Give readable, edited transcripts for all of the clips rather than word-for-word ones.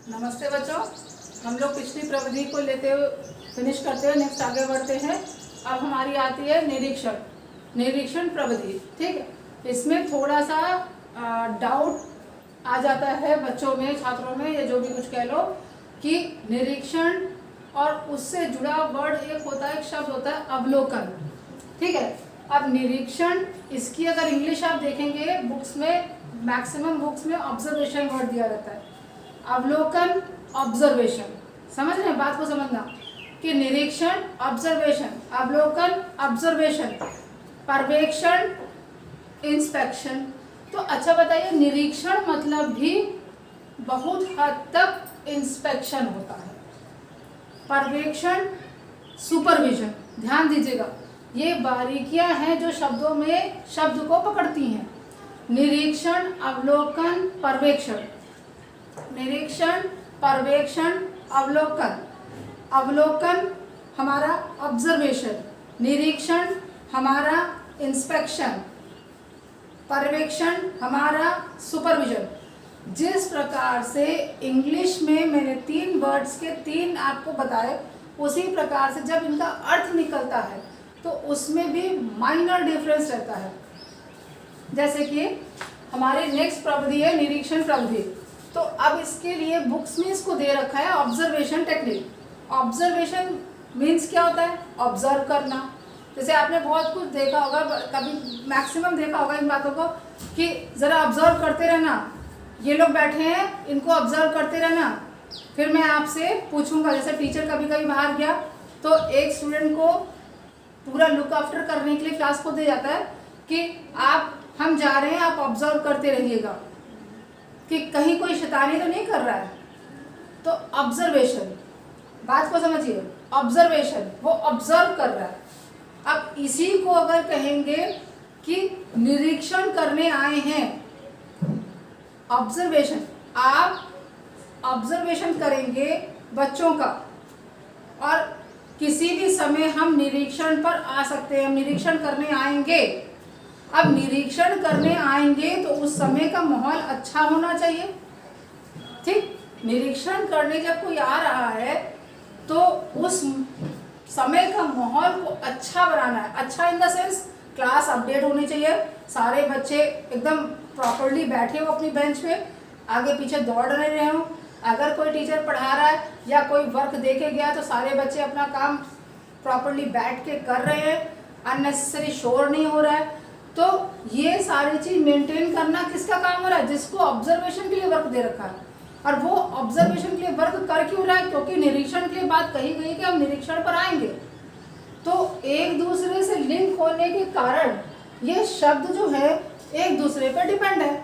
नमस्ते बच्चों, हम लोग पिछली प्रविधि को लेते हुए फिनिश करते हुए नेक्स्ट आगे बढ़ते हैं। अब हमारी आती है निरीक्षण प्रविधि। ठीक है, इसमें थोड़ा सा डाउट आ जाता है बच्चों में, छात्रों में, या जो भी कुछ कह लो, कि निरीक्षण और उससे जुड़ा वर्ड एक होता है, एक शब्द होता है अवलोकन। ठीक है, अब निरीक्षण, इसकी अगर इंग्लिश आप देखेंगे बुक्स में, मैक्सिमम बुक्स में ऑब्जर्वेशन वर्ड दिया रहता है। अवलोकन, ऑब्जर्वेशन, समझ रहे हैं बात को? समझना कि निरीक्षण ऑब्जर्वेशन, अवलोकन ऑब्जर्वेशन, पर्यवेक्षण इंस्पेक्शन। तो अच्छा बताइए, निरीक्षण मतलब भी बहुत हद तक इंस्पेक्शन होता है, पर्यवेक्षण सुपरविजन। ध्यान दीजिएगा, ये बारीकियां हैं जो शब्दों में शब्द को पकड़ती हैं। निरीक्षण, अवलोकन, पर्यवेक्षण। निरीक्षण, पर्यवेक्षण, अवलोकन। अवलोकन हमारा ऑब्जर्वेशन, निरीक्षण हमारा इंस्पेक्शन, पर्यवेक्षण हमारा सुपरविजन। जिस प्रकार से इंग्लिश में मैंने 3 वर्ड्स के 3 आपको बताए, उसी प्रकार से जब इनका अर्थ निकलता है तो उसमें भी माइनर डिफरेंस रहता है। जैसे कि हमारी नेक्स्ट प्रविधि है निरीक्षण प्रविधि। तो अब इसके लिए बुक्स में इसको दे रखा है ऑब्जर्वेशन टेक्निक। ऑब्जर्वेशन मीन्स क्या होता है? ऑब्जर्व करना। जैसे आपने बहुत कुछ देखा होगा, कभी मैक्सिमम देखा होगा इन बातों को, कि ज़रा ऑब्जर्व करते रहना, ये लोग बैठे हैं इनको ऑब्जर्व करते रहना, फिर मैं आपसे पूछूंगा। जैसे टीचर कभी कभी बाहर गया तो एक स्टूडेंट को पूरा लुक आफ्टर करने के लिए क्लास को दे जाता है कि हम जा रहे हैं, आप ऑब्जर्व करते रहिएगा कि कहीं कोई शैतानी तो नहीं कर रहा है। तो ऑब्जर्वेशन, बात को समझिए, ऑब्जर्वेशन, वो ऑब्जर्व कर रहा है। अब इसी को अगर कहेंगे कि निरीक्षण करने आए हैं, ऑब्जर्वेशन, आप ऑब्जर्वेशन करेंगे बच्चों का, और किसी भी समय हम निरीक्षण पर आ सकते हैं, हम निरीक्षण करने आएंगे। अब निरीक्षण करने आएंगे तो उस समय का माहौल अच्छा होना चाहिए। ठीक, निरीक्षण करने जब कोई आ रहा है तो उस समय का माहौल को अच्छा बनाना है। अच्छा in the sense class update होनी चाहिए, सारे बच्चे एकदम प्रॉपर्ली बैठे हो अपनी बेंच पे, आगे पीछे दौड़ रहे हो। अगर कोई टीचर पढ़ा रहा है या कोई वर्क दे के गया तो सारे बच्चे अपना काम प्रॉपर्ली बैठ के कर रहे हैं, अननेसेसरी शोर नहीं हो रहा है। तो ये सारी चीज मेंटेन करना किसका काम हो रहा है? जिसको ऑब्जर्वेशन के लिए वर्क दे रखा है। और वो ऑब्जर्वेशन के लिए वर्क कर क्यों रहा है? क्योंकि निरीक्षण के बाद कही गई कि हम निरीक्षण पर आएंगे। तो एक दूसरे से लिंक होने के कारण ये शब्द जो है एक दूसरे पर डिपेंड है।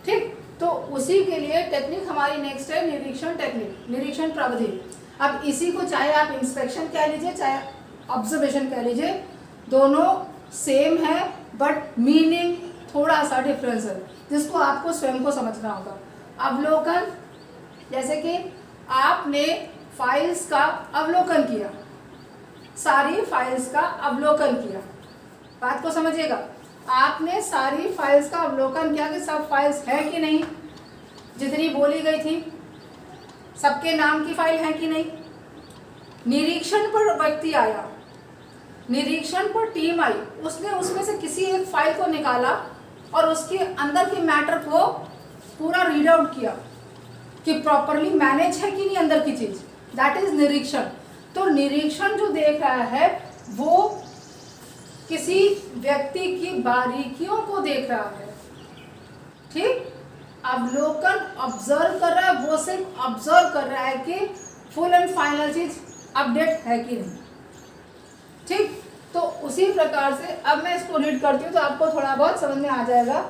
ठीक, तो उसी के लिए टेक्निक हमारी नेक्स्ट है निरीक्षण टेक्निक, निरीक्षण प्रविधि। अब इसी को चाहे आप इंस्पेक्शन कह लीजिए चाहे ऑब्जर्वेशन कह लीजिए, दोनों सेम है बट मीनिंग थोड़ा सा डिफरेंस है, जिसको आपको स्वयं को समझना होगा। अवलोकन, जैसे कि आपने फाइल्स का अवलोकन किया, सारी फाइल्स का अवलोकन किया, बात को समझिएगा। आपने सारी फाइल्स का अवलोकन किया कि सब फाइल्स है कि नहीं, जितनी बोली गई थी सबके नाम की फाइल है कि नहीं। निरीक्षण पर व्यक्ति आया, निरीक्षण पर टीम आई, उसने उसमें से किसी एक फाइल को निकाला और उसके अंदर के मैटर को पूरा रीड आउट किया कि प्रॉपरली मैनेज है कि नहीं अंदर की चीज, दैट इज निरीक्षण। तो निरीक्षण जो देख रहा है वो किसी व्यक्ति की बारीकियों को देख रहा है। ठीक, अवलोकन ऑब्जर्व कर रहा है, वो सिर्फ ऑब्जर्व कर रहा है कि फुल एंड फाइनल चीज अपडेट है कि नहीं। ठीक, तो उसी प्रकार से अब मैं इसको रीड करती हूँ तो आपको थोड़ा बहुत समझ में आ जाएगा।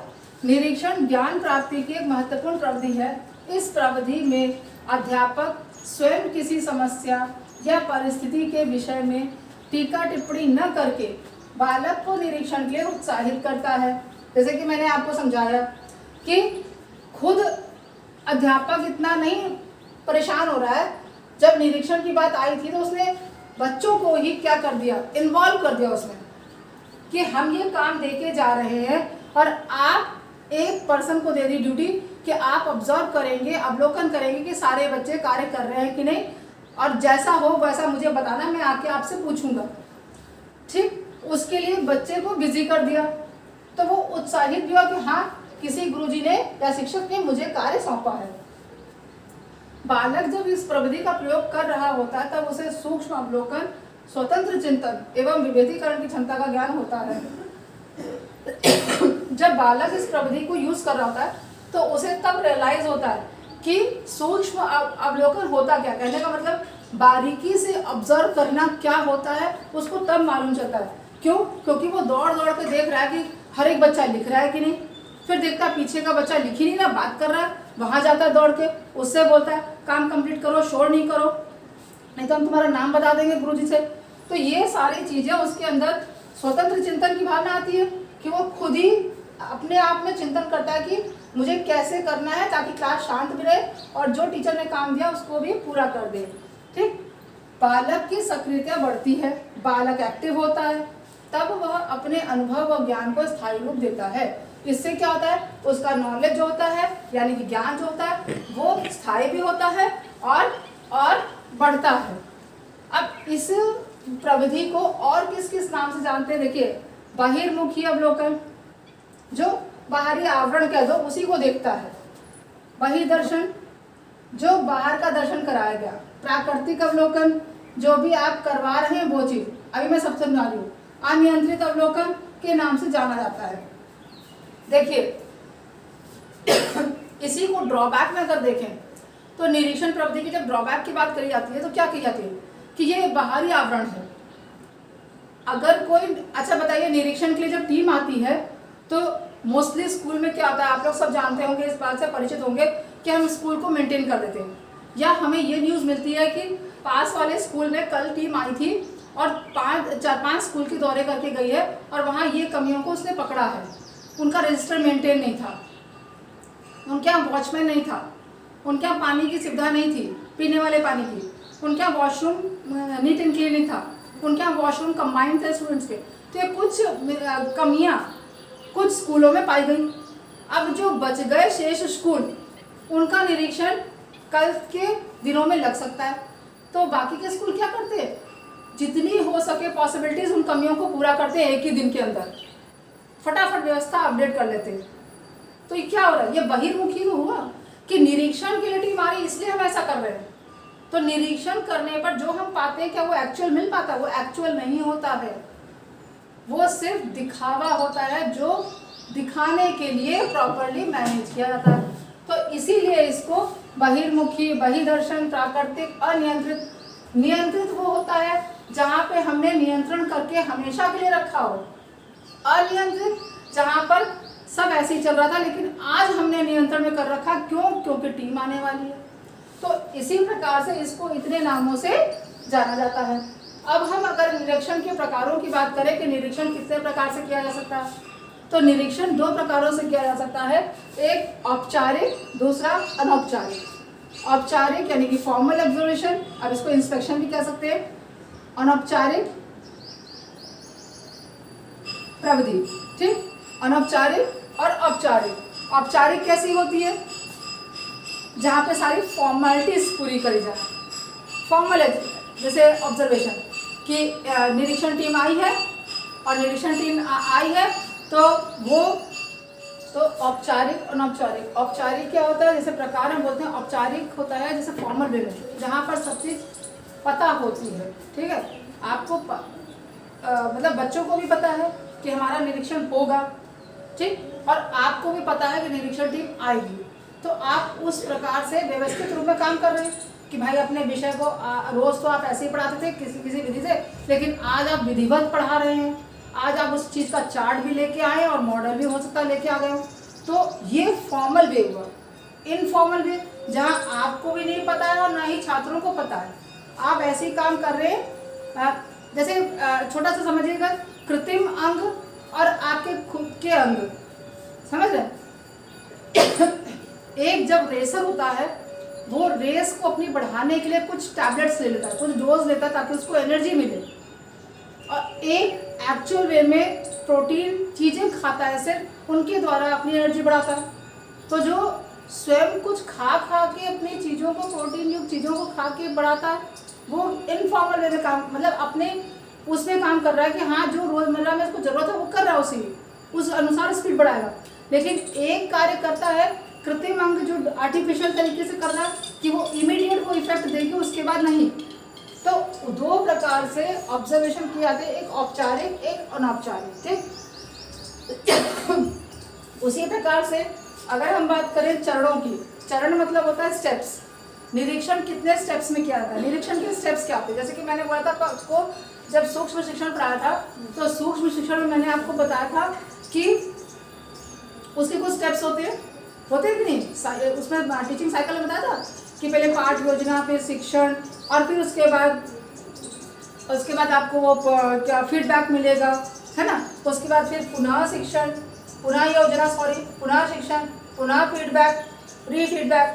निरीक्षण ज्ञान प्राप्ति की एक महत्वपूर्ण प्रविधि है। इस प्रविधि में अध्यापक स्वयं किसी समस्या या परिस्थिति के विषय में टीका टिप्पणी न करके बालक को निरीक्षण के लिए उत्साहित करता है। जैसे कि मैंने आपको समझाया कि खुद अध्यापक इतना नहीं परेशान हो रहा है, जब निरीक्षण की बात आई थी तो उसने बच्चों को ही क्या कर दिया, इन्वॉल्व कर दिया उसमें, कि हम ये काम दे के जा रहे हैं और आप एक पर्सन को दे दी ड्यूटी कि आप ऑब्जर्व करेंगे, अवलोकन करेंगे कि सारे बच्चे कार्य कर रहे हैं कि नहीं, और जैसा हो वैसा मुझे बताना, मैं आके आपसे पूछूंगा। ठीक, उसके लिए बच्चे को बिजी कर दिया तो वो उत्साहित भी हुआ कि हाँ, किसी गुरुजी ने या शिक्षक ने मुझे कार्य सौंपा है। बालक जब इस प्रविधि का प्रयोग कर रहा होता है तब उसे सूक्ष्म अवलोकन, स्वतंत्र चिंतन एवं विभेदीकरण की क्षमता का ज्ञान होता है। जब बालक इस प्रविधि को यूज कर रहा होता है तो उसे तब रियलाइज होता है कि सूक्ष्म अवलोकन होता क्या, कहने का मतलब बारीकी से ऑब्जर्व करना क्या होता है, उसको तब मालूम चलता है। क्यों? क्योंकि वो दौड़ दौड़ के देख रहा है कि हर एक बच्चा लिख रहा है कि नहीं, फिर देखता है पीछे का बच्चा लिख ही नहीं रहा, बात कर रहा है, वहां जाता है दौड़ के, उससे बोलता है काम कंप्लीट करो, शोर नहीं करो, नहीं तो हम तुम्हारा नाम बता देंगे गुरुजी से। तो ये सारी चीजें उसके अंदर स्वतंत्र चिंतन की भावना आती है कि वो खुद ही अपने आप में चिंतन करता है कि मुझे कैसे करना है ताकि क्लास शांत भी रहे और जो टीचर ने काम दिया उसको भी पूरा कर दे। ठीक, बालक की सक्रियता बढ़ती है, बालक एक्टिव होता है, तब वह अपने अनुभव और ज्ञान को स्थायी रूप देता है। इससे क्या होता है, उसका नॉलेज जो होता है यानी कि ज्ञान जो होता है वो स्थायी भी होता है और बढ़ता है। अब इस प्रविधि को और किस किस नाम से जानते हैं, देखिए बहिर्मुखी अवलोकन, जो बाहरी आवरण कह दो उसी को देखता है। बहिर्दर्शन, जो बाहर का दर्शन कराया गया। प्राकृतिक अवलोकन, जो भी आप करवा रहे हैं वो चीज, अभी मैं सबसे बना रही हूँ। अनियंत्रित अवलोकन के नाम से जाना जाता है। देखिए इसी को ड्रॉबैक में अगर देखें तो निरीक्षण प्रविधि की जब ड्रॉबैक की बात करी जाती है तो क्या कही जाती है कि ये बाहरी आवरण है। अगर कोई, अच्छा बताइए, निरीक्षण के लिए जब टीम आती है तो मोस्टली स्कूल में क्या होता है, आप लोग सब जानते होंगे, इस बात से परिचित होंगे कि हम स्कूल को मेंटेन कर देते हैं। या हमें ये न्यूज़ मिलती है कि पास वाले स्कूल में कल टीम आई थी और 4-5 स्कूल के दौरे करके गई है और वहाँ ये कमियों को उसने पकड़ा है। उनका रजिस्टर मेंटेन नहीं था, उनके यहाँ वॉचमैन नहीं था, उनके यहाँ पानी की सुविधा नहीं थी, पीने वाले पानी की, उनके यहाँ वॉशरूम नीट एंड क्लीन नहीं था, उनके यहाँ वॉशरूम कंबाइंड थे स्टूडेंट्स के। तो ये कुछ कमियाँ कुछ स्कूलों में पाई गई। अब जो बच गए शेष स्कूल, उनका निरीक्षण कल के दिनों में लग सकता है। तो बाकी के स्कूल क्या करते हैं, जितनी हो सके पॉसिबिलिटीज उन कमियों को पूरा करते हैं एक ही दिन के अंदर, फटाफट व्यवस्था अपडेट कर लेते हैं। तो ये क्या हो रहा है, ये बहिर्मुखी तो हुआ कि निरीक्षण के लिए टीम आ रही इसलिए हम ऐसा कर रहे हैं। तो निरीक्षण करने पर जो हम पाते हैं क्या वो एक्चुअल मिल पाता है? वो एक्चुअल नहीं होता है, वो सिर्फ दिखावा होता है जो दिखाने के लिए प्रॉपरली मैनेज किया जाता है। तो इसीलिए इसको बहिर्मुखी, बहिर्दर्शन, प्राकृतिक, अनियंत्रित। नियंत्रित वो होता है जहाँ पे हमने नियंत्रण करके हमेशा के लिए रखा हो। अनियंत्रित जहाँ पर सब ऐसे ही चल रहा था लेकिन आज हमने नियंत्रण में कर रखा, क्यों? क्योंकि टीम आने वाली है। तो इसी प्रकार से इसको इतने नामों से जाना जाता है। अब हम अगर निरीक्षण के प्रकारों की बात करें कि निरीक्षण कितने प्रकार से किया जा सकता है, तो निरीक्षण 2 प्रकारों से किया जा सकता है, एक औपचारिक, दूसरा अनौपचारिक। औपचारिक यानी कि फॉर्मल ऑब्जर्वेशन, अब इसको इंस्पेक्शन भी कह सकते हैं। अनौपचारिक प्रविधि, ठीक, अनौपचारिक और औपचारिक। औपचारिक कैसी होती है, जहाँ पे सारी फॉर्मेलिटीज पूरी करी जाए। फॉर्मल जैसे ऑब्जर्वेशन कि निरीक्षण टीम आई है और निरीक्षण टीम आई है तो वो, तो औपचारिक, अनौपचारिक। औपचारिक क्या होता है, जैसे प्रकार हम बोलते हैं, औपचारिक होता है जैसे फॉर्मल वे में, जहाँ पर सब चीज़ पता होती है। ठीक है, आपको मतलब बच्चों को भी पता है कि हमारा निरीक्षण होगा, ठीक, और आपको भी पता है कि निरीक्षण टीम आएगी। तो आप उस प्रकार से व्यवस्थित रूप में काम कर रहे हैं कि भाई अपने विषय को रोज तो आप ऐसे ही पढ़ाते थे किसी विधि से, लेकिन आज आप विधिवत पढ़ा रहे हैं। आज आप उस चीज़ का चार्ट भी लेके आए और मॉडल भी हो सकता है लेके आ गए हो। तो ये फॉर्मल वे हुआ। इनफॉर्मल वे जहाँ आपको भी नहीं पता है और ना ही छात्रों को पता है, आप ऐसे ही काम कर रहे हैं। जैसे छोटा सा समझिएगा, कृत्रिम अंग और आपके खुद के अंग, समझ रहे? एक जब रेसर होता है वो रेस को अपनी बढ़ाने के लिए कुछ टैबलेट्स ले लेता है, कुछ डोज लेता है ताकि उसको एनर्जी मिले, और एक एक्चुअल वे में प्रोटीन चीज़ें खाता है, सिर्फ उनके द्वारा अपनी एनर्जी बढ़ाता है। तो जो स्वयं कुछ खा खा के अपनी चीज़ों को, प्रोटीन युक्त चीज़ों को खा के बढ़ाता है, वो इनफॉर्मल वे में काम, मतलब अपने उसमें काम कर रहा है कि हाँ जो रोजमर्रा में उसको जरूरत है वो कर रहा है, उस अनुसार स्पीड बढ़ाएगा। लेकिन एक कार्य करता है कृत्रिम अंग जो आर्टिफिशियल तरीके से करना कि वो इमीडिएट वो इफेक्ट देगी, उसके बाद नहीं। तो दो प्रकार से ऑब्जर्वेशन किए जाते हैं, एक औपचारिक एक अनौपचारिक, ठीक। उसी प्रकार से अगर हम बात करें चरणों की, चरण मतलब होता है स्टेप्स। निरीक्षण कितने स्टेप्स में किया जाता है, निरीक्षण के स्टेप्स क्या होते हैं? जैसे कि मैंने बोला था आपको जब सूक्ष्म शिक्षण पढ़ाया था, तो सूक्ष्म शिक्षण में मैंने आपको बताया था कि उसके कुछ स्टेप्स होते हैं कि नहीं, उसमें टीचिंग साइकिल में बताया था कि पहले पाठ योजना, फिर शिक्षण, और फिर उसके बाद आपको वो क्या फीडबैक मिलेगा, है ना। उसके बाद फिर पुनः शिक्षण, पुनः योजना, पुनः शिक्षण, पुनः फीडबैक, रीफीडबैक।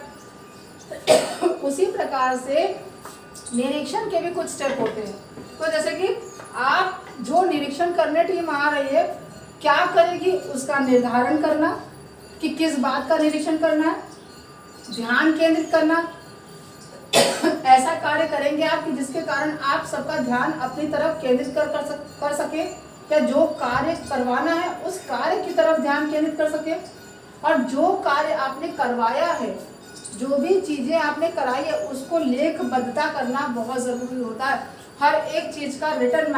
उसी प्रकार से निरीक्षण के भी कुछ स्टेप होते हैं। तो जैसे कि आप जो निरीक्षण करने टीम आ रही है क्या करेगी, उसका निर्धारण करना कि किस बात का निरीक्षण करना है, ध्यान केंद्रित करना, ऐसा कार्य करेंगे आप कि जिसके कारण आप सबका ध्यान अपनी तरफ केंद्रित कर सके, या जो कार्य करवाना है उस कार्य की तरफ ध्यान केंद्रित कर सके, और जो कार्य आपने करवाया है, जो भी चीजें आपने कराई है उसको लेखबद्धता करना बहुत जरूरी होता है। हर एक चीज का रिटन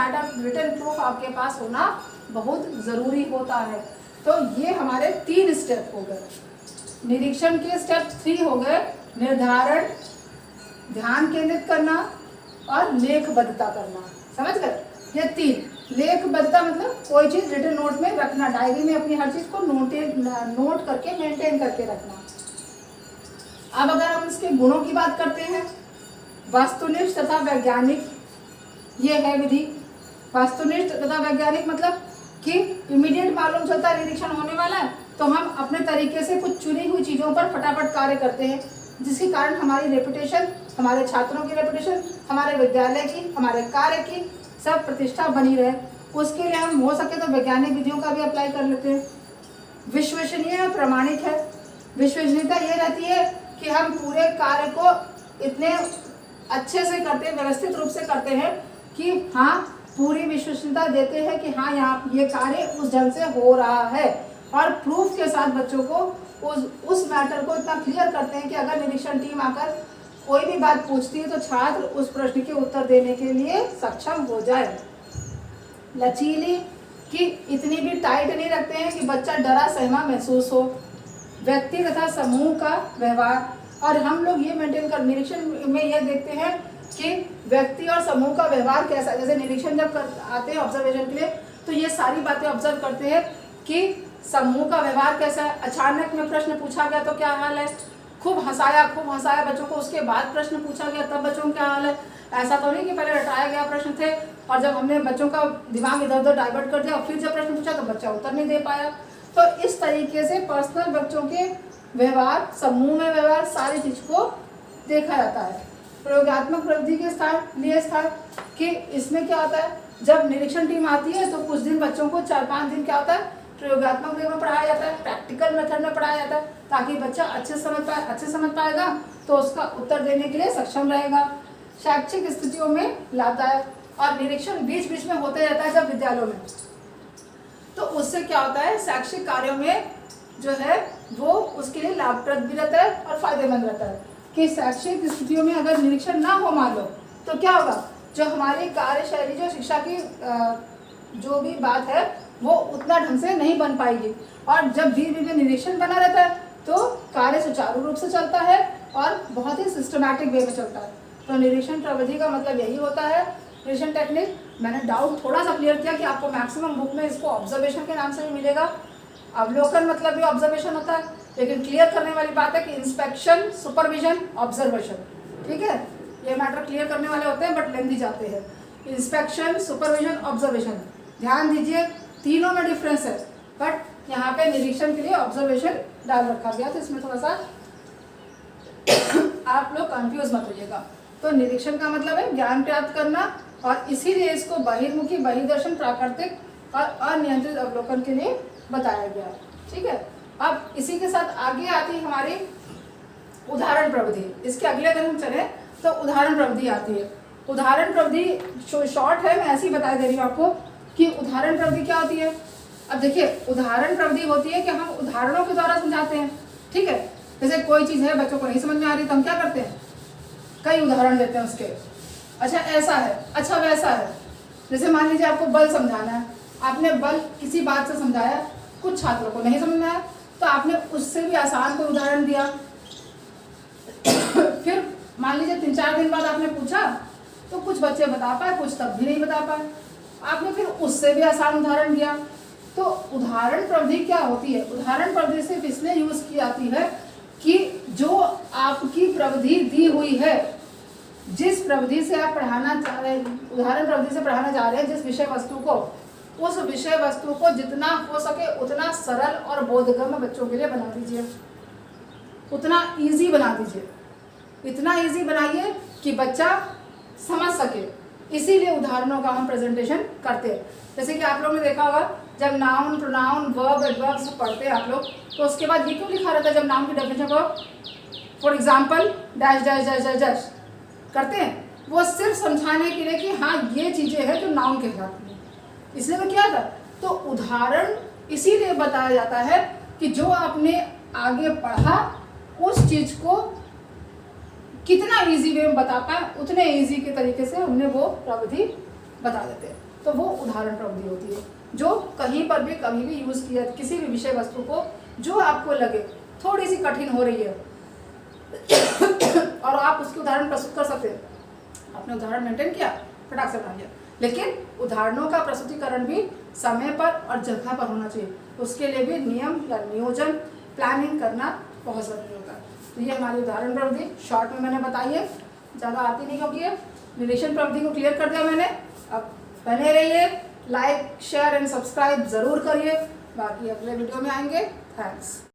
प्रूफ आपके पास होना बहुत जरूरी होता है। तो ये हमारे 3 स्टेप हो गए। निरीक्षण के स्टेप 3 हो गए, निर्धारण, ध्यान केंद्रित करना और लेखबद्धता करना। समझ गए? ये 3। लेखबद्धता मतलब कोई चीज रिटन नोट में रखना, डायरी में अपनी हर चीज को नोट करके मेंटेन करके रखना। अब अगर हम इसके गुणों की बात करते हैं, वस्तुनिष्ठ तथा वैज्ञानिक, ये है विधि। वस्तुनिष्ठ तथा वैज्ञानिक मतलब कि इमीडिएट मालूम चलता है निरीक्षण होने वाला है, तो हम अपने तरीके से कुछ चुनी हुई चीज़ों पर फटाफट कार्य करते हैं, जिसके कारण हमारी रेपुटेशन, हमारे छात्रों की रेपुटेशन, हमारे विद्यालय की, हमारे कार्य की सब प्रतिष्ठा बनी रहे। उसके लिए हम हो सके तो वैज्ञानिक विधियों का भी अप्लाई कर लेते हैं। विश्वसनीय और प्रामाणिक है। विश्वसनीयता ये रहती है कि हम पूरे कार्य को इतने अच्छे से करते हैं, व्यवस्थित रूप से करते हैं कि हाँ पूरी विश्वसनीयता देते हैं कि हाँ यहाँ ये कार्य उस ढंग से हो रहा है, और प्रूफ के साथ बच्चों को उस मैटर को इतना क्लियर करते हैं कि अगर निरीक्षण टीम आकर कोई भी बात पूछती है तो छात्र उस प्रश्न के उत्तर देने के लिए सक्षम हो जाए। लचीली कि इतनी भी टाइट नहीं रखते हैं कि बच्चा डरा सहमा महसूस हो। व्यक्ति तथा समूह का व्यवहार, और हम लोग ये मेंटेन कर निरीक्षण में ये देखते हैं कि व्यक्ति और समूह का व्यवहार कैसा है। जैसे निरीक्षण जब आते हैं ऑब्जर्वेशन के लिए तो ये सारी बातें ऑब्जर्व करते हैं कि समूह का व्यवहार कैसा है। अचानक में प्रश्न पूछा गया तो क्या हाल है, खूब हंसाया बच्चों को, उसके बाद प्रश्न पूछा गया तब बच्चों का क्या हाल है। ऐसा तो नहीं कि पहले रटाया गया प्रश्न थे और जब हमने बच्चों का दिमाग इधर उधर डाइवर्ट कर दिया और फिर जब प्रश्न पूछा तो बच्चा उत्तर नहीं दे पाया। तो इस तरीके से पर्सनल बच्चों के व्यवहार, समूह में व्यवहार, सारी चीज को देखा जाता है। प्रयोगात्मक प्रवृत्ति के स्थान कि इसमें क्या होता है, जब निरीक्षण टीम आती है तो कुछ दिन बच्चों को 4-5 दिन क्या होता है प्रयोगात्मक वे में पढ़ाया जाता है, प्रैक्टिकल मेथड में पढ़ाया जाता है, ताकि बच्चा अच्छे समझ पाएगा तो उसका उत्तर देने के लिए सक्षम रहेगा। शैक्षिक स्थितियों में लाभदायक, और निरीक्षण बीच बीच में होते रहता है जब विद्यालयों में, तो उससे क्या होता है शैक्षिक कार्यों में जो है वो उसके लिए लाभप्रद भी रहता है और फायदेमंद रहता है। कि शैक्षिक स्थितियों में अगर निरीक्षण ना हो मान लो तो क्या होगा, जो हमारी कार्यशैली, जो शिक्षा की जो भी बात है वो उतना ढंग से नहीं बन पाएगी। और जब बीच बीच में निरीक्षण बना रहता है तो कार्य सुचारू रूप से चलता है और बहुत ही सिस्टमैटिक वे में चलता है। तो निरीक्षण प्रविधि का मतलब यही होता है। निरीक्षण टेक्निक मैंने डाउट थोड़ा सा क्लियर किया कि आपको मैक्सिमम बुक में इसको ऑब्जर्वेशन के नाम से भी मिलेगा। अवलोकन मतलब भी ऑब्जर्वेशन होता है, लेकिन क्लियर करने वाली बात है कि इंस्पेक्शन, सुपरविजन, ऑब्जर्वेशन, ठीक है, ये मैटर क्लियर करने वाले होते हैं बट लेंदी जाते हैं। इंस्पेक्शन, सुपरविजन, ऑब्जर्वेशन, ध्यान दीजिए तीनों में डिफरेंस है, बट यहाँ पे निरीक्षण के लिए ऑब्जर्वेशन डाल रखा गया, तो इसमें थोड़ा सा आप लोग कंफ्यूज मत होइएगा। तो निरीक्षण का मतलब है ज्ञान प्राप्त करना, और इसीलिए इसको बहिर्मुखी, बहिर्दर्शन, प्राकृतिक और अनियंत्रित अवलोकन के लिए बताया गया। ठीक है, अब इसी के साथ आगे आती है हमारी उदाहरण प्रविधि। इसके अगले अगर हम चले तो उदाहरण प्रविधि आती है। उदाहरण प्रविधि शॉर्ट है, मैं ऐसे ही बता दे रही हूँ आपको कि उदाहरण प्रविधि क्या होती है। अब देखिए, उदाहरण प्रविधि होती है कि हम उदाहरणों के द्वारा समझाते हैं, ठीक है। जैसे कोई चीज़ है, बच्चों को नहीं समझ में आ रही तो हम क्या करते हैं, कई उदाहरण देते हैं उसके। अच्छा ऐसा है, अच्छा वैसा है। जैसे मान लीजिए आपको बल समझाना है, आपने बल किसी बात से समझाया, कुछ छात्रों को नहीं समझ में आया तो आपने उससे भी आसान कोई उदाहरण दिया। फिर मान लीजिए 3-4 दिन बाद आपने पूछा तो कुछ बच्चे बता पाए, कुछ तब भी नहीं बता पाए, आपने फिर उससे भी आसान उदाहरण दिया। तो उदाहरण प्रविधि क्या होती है, उदाहरण प्रविधि सिर्फ इसलिए यूज की जाती है कि जो आपकी प्रविधि दी हुई है, जिस प्रविधि से आप पढ़ाना चाह रहे हैं, उदाहरण प्रविधि से पढ़ाना चाह रहे हैं जिस विषय वस्तु को, उस विषय वस्तु को जितना हो सके उतना सरल और बोधगम्य बच्चों के लिए बना दीजिए, उतना इजी बना दीजिए, इतना इजी बनाइए कि बच्चा समझ सके। इसीलिए उदाहरणों का हम प्रेजेंटेशन करते हैं। जैसे कि आप लोगों ने देखा होगा जब नाउन, प्रोनाउन, वर्ब, एडवर्ब सब पढ़ते हैं आप लोग, तो उसके बाद ये क्यों लिखा रहता है जब नाउन की डेफिनेशन को, for example dash dash dash dash dash करते हैं, वो सिर्फ समझाने के लिए कि हाँ ये चीज़ें हैं जो नाउन कहलाती हैं। इसलिए तो क्या था, तो उदाहरण इसीलिए बताया जाता है कि जो आपने आगे पढ़ा उस चीज़ को कितना इजी वे में बता पाए, उतने इजी के तरीके से हमने वो प्रविधि बता देते हैं। तो वो उदाहरण प्रविधि होती है जो कहीं पर भी कभी भी यूज़ किया, किसी भी विषय वस्तु को जो आपको लगे थोड़ी सी कठिन हो रही है और आप उसके उदाहरण प्रस्तुत कर सकते हैं, आपने उदाहरण मेंटेन किया, फटाक से बना लिया। लेकिन उदाहरणों का प्रस्तुतिकरण भी समय पर और जगह पर होना चाहिए, उसके लिए भी नियम या नियोजन प्लानिंग करना बहुत ज़रूरी होता है। तो ये हमारी उदाहरण प्रविधि शॉर्ट में मैंने बताई है, ज़्यादा आती नहीं क्योंकि ये निरीक्षण प्रविधि को क्लियर कर दिया मैंने। अब बने रहिए, लाइक शेयर एंड सब्सक्राइब ज़रूर करिए, बाकी अगले वीडियो में आएंगे। थैंक्स।